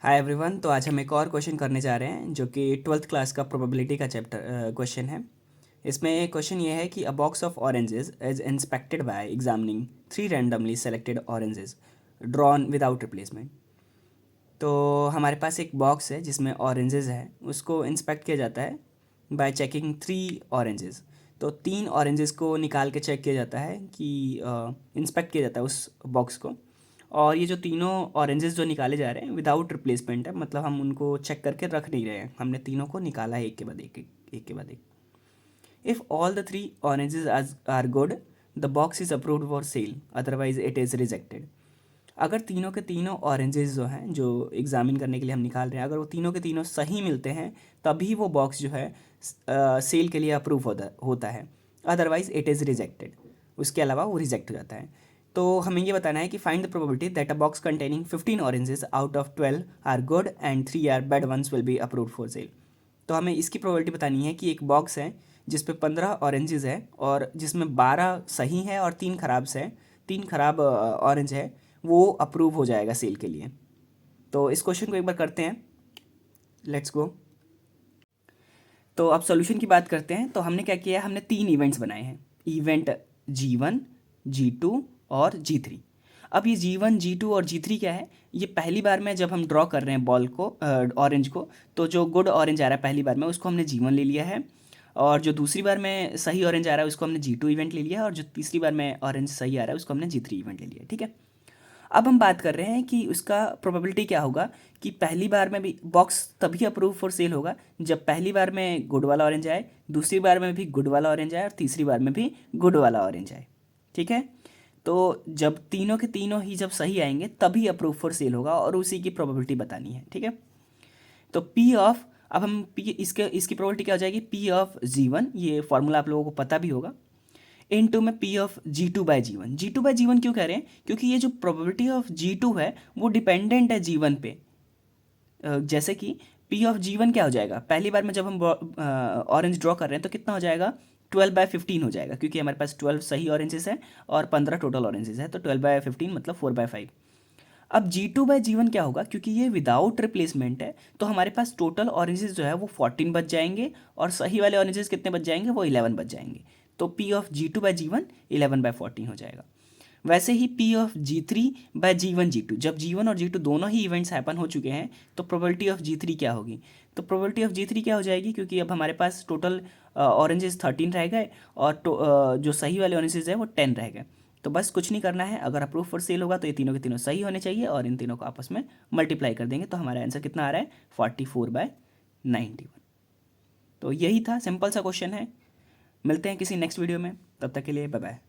Hi everyone. तो आज हम एक और क्वेश्चन करने जा रहे हैं जो कि ट्वेल्थ क्लास का प्रोबेबिलिटी का चैप्टर क्वेश्चन है। इसमें क्वेश्चन ये है कि अ box of oranges is inspected bye examining 3 randomly selected oranges drawn without replacement. तो हमारे पास एक बॉक्स है जिसमें ऑरेंजेस है, उसको इंस्पेक्ट किया जाता है बाय चेकिंग 3 ऑरेंजेस। तो 3 ऑरेंजेस को निकाल के चेक किया जाता है कि इंस्पेक्ट किया जाता है उस बॉक्स को। और ये जो तीनों ऑरेंजेस जो निकाले जा रहे हैं विदाउट रिप्लेसमेंट है, मतलब हम उनको चेक करके रख नहीं रहे हैं, हमने तीनों को निकाला है एक के बाद एक के बाद एक। If all the 3 oranges are good, the box is approved for sale, otherwise it is rejected. अगर तीनों के तीनों ऑरेंजेस जो हैं जो एग्जामिन करने के लिए हम निकाल रहे हैं, अगर वो तीनों के तीनों सही मिलते हैं तभी वो बॉक्स जो है सेल के लिए अप्रूव होता है, अदरवाइज इट इज़ रिजेक्टेड। उसके अलावा वो रिजेक्ट हो जाता है। तो हमें ये बताना है कि find the probability that a box containing 15 oranges out of 12 are good and 3 are bad once will be approved for sale. तो हमें इसकी प्रोबेबिलिटी बतानी है कि एक बॉक्स है जिस पे 15 ऑरेंजेस है और जिसमें 12 सही है और 3 खराब से 3 खराब ऑरेंज है, वो अप्रूव हो जाएगा सेल के लिए। तो इस क्वेश्चन को एक बार करते हैं, लेट्स गो। तो अब सॉल्यूशन की बात करते हैं। तो हमने क्या किया है, हमने 3 इवेंट्स बनाए हैं, इवेंट G1, G2 और G3। अब ये G1, G2 और G3 क्या है, ये पहली बार में जब हम ड्रॉ कर रहे हैं बॉल को, ऑरेंज को, तो जो गुड ऑरेंज आ रहा है पहली बार में उसको हमने G1 ले लिया है, और जो दूसरी बार में सही ऑरेंज आ रहा है उसको हमने G2 इवेंट ले लिया है, और जो तीसरी बार में ऑरेंज सही आ रहा है उसको हमने G3 इवेंट ले लिया है। ठीक है। अब हम बात कर रहे हैं कि उसका प्रोबेबिलिटी क्या होगा कि पहली बार में भी बॉक्स तभी अप्रूव फॉर सेल होगा जब पहली बार में गुड वाला ऑरेंज आए, दूसरी बार में भी गुड वाला ऑरेंज आए और तीसरी बार में भी गुड वाला ऑरेंज आए। ठीक है। तो जब तीनों के तीनों ही जब सही आएंगे तभी अप्रूव फॉर सेल होगा, और उसी की प्रोबेबिलिटी बतानी है। ठीक है। तो पी ऑफ, अब हम पी इसकी प्रोबेबिलिटी क्या हो जाएगी, पी ऑफ G1, ये फॉर्मूला आप लोगों को पता भी होगा, इनटू में पी ऑफ G2/G1। G2/G1 क्यों कह रहे हैं, क्योंकि ये जो प्रोबेबिलिटी ऑफ G2 है वो डिपेंडेंट है G1 पे। जैसे कि पी ऑफ G1 क्या हो जाएगा, पहली बार में जब हम ऑरेंज ड्रॉ कर रहे हैं तो कितना हो जाएगा, 12/15 हो जाएगा, क्योंकि हमारे पास 12 सही ऑरेंजेस है और 15 टोटल ऑरेंजेस है, तो 12/15 मतलब 4/5। अब G2/G1 क्या होगा, क्योंकि ये विदाउट रिप्लेसमेंट है तो हमारे पास टोटल ऑरेंजेस जो है वो 14 बच जाएंगे, और सही वाले ऑरेंजेस कितने बच जाएंगे, वो 11 बच जाएंगे। तो P ऑफ G2/G1 11/14 हो जाएगा। वैसे ही P ऑफ G3/G1 G2, जब G1 और G2 दोनों ही इवेंट्स हैपन हो चुके हैं तो प्रोबेबिलिटी ऑफ G3 क्या होगी, तो प्रोबेबिलिटी ऑफ G3 क्या हो जाएगी, क्योंकि अब हमारे पास टोटल ऑरेंजेस 13 रह गए और जो सही वाले ऑरेंजेस है वो 10 रह गए। तो बस कुछ नहीं करना है, अगर अप्रूव फॉर सेल होगा तो ये तीनों के तीनों सही होने चाहिए और इन तीनों को आपस में मल्टीप्लाई कर देंगे तो हमारा आंसर कितना आ रहा है, 44/91। तो यही था, सिंपल सा क्वेश्चन है। मिलते हैं किसी नेक्स्ट वीडियो में, तब तक के लिए बाय बाय।